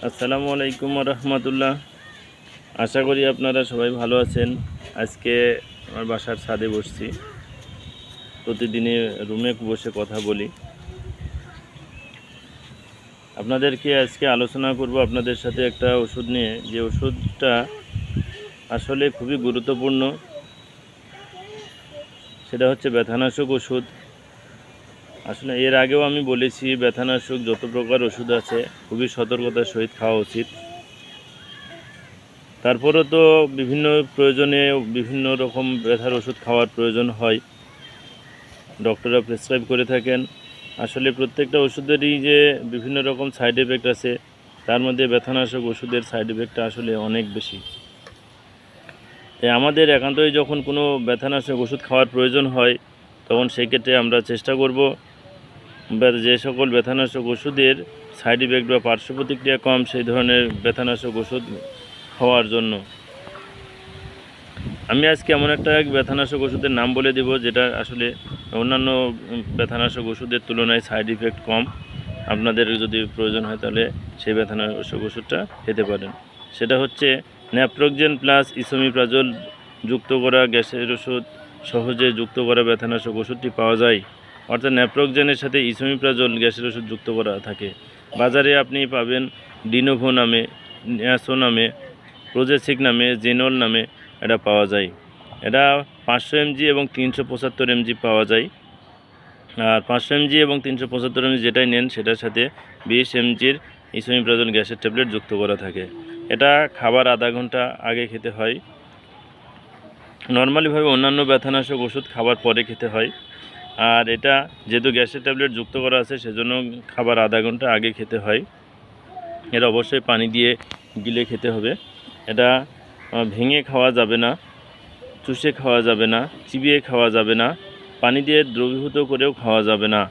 আসসালামু আলাইকুম রহমতুল্লাহ। আশা করি আপনারা সবাই ভালো আছেন। আজকে আমার বাসার ছাদে বসছি, প্রতিদিনই রুমে বসে কথা বলি। আপনাদেরকে আজকে আলোচনা করব আপনাদের সাথে একটা ওষুধ নিয়ে, যে ওষুধটা আসলে খুবই গুরুত্বপূর্ণ। সেটা হচ্ছে ব্যথানাশক ওষুধ। আসলে এর আগেও আমি বলেছি, ব্যথানাশক যত প্রকার ওষুধ আছে খুবই সতর্কতার সহিত খাওয়া উচিত। তারপরেও তো বিভিন্ন প্রয়োজনে বিভিন্ন রকম ব্যথার ওষুধ খাওয়ার প্রয়োজন হয়, ডক্টররা প্রেসক্রাইব করে থাকেন। আসলে প্রত্যেকটা ওষুধেরই যে বিভিন্ন রকম সাইড এফেক্ট আছে, তার মধ্যে ব্যথানাশক ওষুধের সাইড এফেক্টটা আসলে অনেক বেশি। তাই আমাদের একান্তই যখন কোনো ব্যথানাশক ওষুধ খাওয়ার প্রয়োজন হয়, তখন সেই ক্ষেত্রে আমরা চেষ্টা করব যে সকল ব্যথানাশক ওষুধের সাইড এফেক্ট বা পার্শ্ব প্রতিক্রিয়া কম, সেই ধরনের ব্যথানাশক ওষুধ খাওয়ার জন্য। আমি আজকে এমন একটা ব্যথানাশক ওষুধের নাম বলে দেব, যেটা আসলে অন্যান্য ব্যথানাশক ওষুধের তুলনায় সাইড ইফেক্ট কম। আপনাদের যদি প্রয়োজন হয় তাহলে সেই ব্যথানাশক ওষুধটা খেতে পারেন। সেটা হচ্ছে ন্যাপ্রোক্সেন প্লাস ইসোমিপ্রাজল যুক্ত করা গ্যাসের ওষুধ। সহজে যুক্ত করা ব্যথানাশক ওষুধটি পাওয়া যায়, অর্থাৎ ন্যাপ্রোক্সেনের সাথে ইসোমিপ্রাজল গ্যাসের ওষুধ যুক্ত করা থাকে। বাজারে আপনি পাবেন ডিনোভো নামে, ন্যাসো নামে, প্রোজেসিক নামে, জেনল নামে এটা পাওয়া যায়। এটা 500 mg এবং 375 mg পাওয়া যায়। আর 500 mg এবং 375 mg যেটাই নেন, সেটার সাথে 20 mgর ইসোমিপ্রাজল গ্যাসের ট্যাবলেট যুক্ত করা থাকে। এটা খাবার আধা ঘন্টা আগে খেতে হয়। নর্মালিভাবে অন্যান্য ব্যথানাশক ওষুধ খাবার পরে খেতে হয়, আর এটা যেহেতু গ্যাসের ট্যাবলেট যুক্ত করা আছে, সেজন্য খাবার আধা ঘন্টা আগে খেতে হয়। এটা অবশ্যই পানি দিয়ে গিলে খেতে হবে। এটা ভেঙে খাওয়া যাবে না, চুষে খাওয়া যাবে না, চিবিয়ে খাওয়া যাবে না, পানি দিয়ে দ্রবীভূত করেও খাওয়া যাবে না।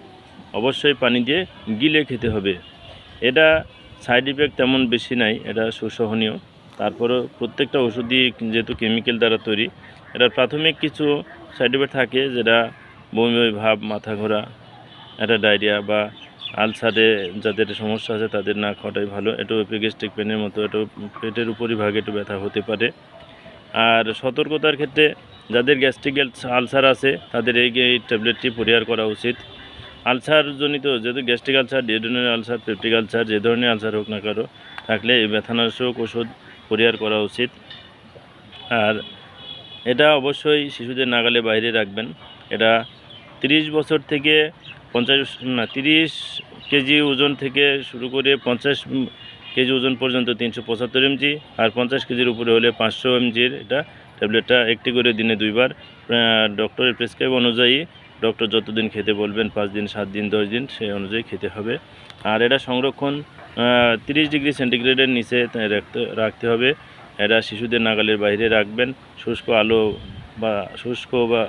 অবশ্যই পানি দিয়ে গিলে খেতে হবে। এটা সাইড ইফেক্ট তেমন বেশি নাই, এটা সুসহনীয়। তারপরেও প্রত্যেকটা ওষুধই যেহেতু কেমিক্যাল দ্বারা তৈরি, এটার প্রাথমিক কিছু সাইড ইফেক্ট থাকে, যেটা বমি বমি ভাব, মাথা ঘোরা, এটা ডায়রিয়া বা আলসারে যাদের সমস্যা আছে তাদের না খাওয়াটাই ভালো। এটাও এপিগ্যাস্ট্রিক পেনের মতো, এটাও পেটের উপরিভাগে একটু ব্যথা হতে পারে। আর সতর্কতার ক্ষেত্রে যাদের গ্যাস্ট্রিক আলসার আছে তাদের এই ট্যাবলেটটি পরিহার করা উচিত। আলসারজনিত যেহেতু gastric ulcer, duodenal ulcer, peptic ulcer, যে ধরনের আলসার হোক না কারো থাকলে এই ব্যথানাশক ওষুধ পরিহার করা উচিত। আর এটা অবশ্যই শিশুদের নাগালে বাইরে রাখবেন। এটা 30 বছর থেকে 30 কেজি ওজন থেকে শুরু করে 50 কেজি ওজন পর্যন্ত 375 mg, আর 50 কেজির উপরে হলে 500 mgর এটা ট্যাবলেটটা একটি করে দিনে 2বার ডক্টরের প্রেসক্রাইব অনুযায়ী, ডক্টর যতদিন খেতে বলবেন, 5 দিন, 7 দিন, 10 দিন, সেই অনুযায়ী খেতে হবে। আর এটা সংরক্ষণ 30 ডিগ্রি সেন্টিগ্রেডের নিচে রাখতে হবে। এটা শিশুদের নাগালের বাইরে রাখবেন। শুষ্ক আলো বা শুষ্ক বা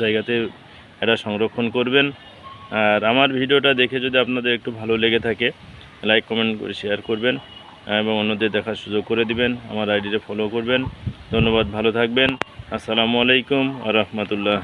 জায়গাতে এটা সংরক্ষণ করবেন। আর আমার ভিডিওটা দেখে যদি আপনাদের একটু ভালো লেগে থাকে, লাইক কমেন্ট করে শেয়ার করবেন এবং অন্যদের দেখার সুযোগ করে দিবেন। আমার আইডিতে ফলো করবেন। ধন্যবাদ, ভালো থাকবেন। আসসালামু আলাইকুম ওয়া রাহমাতুল্লাহ।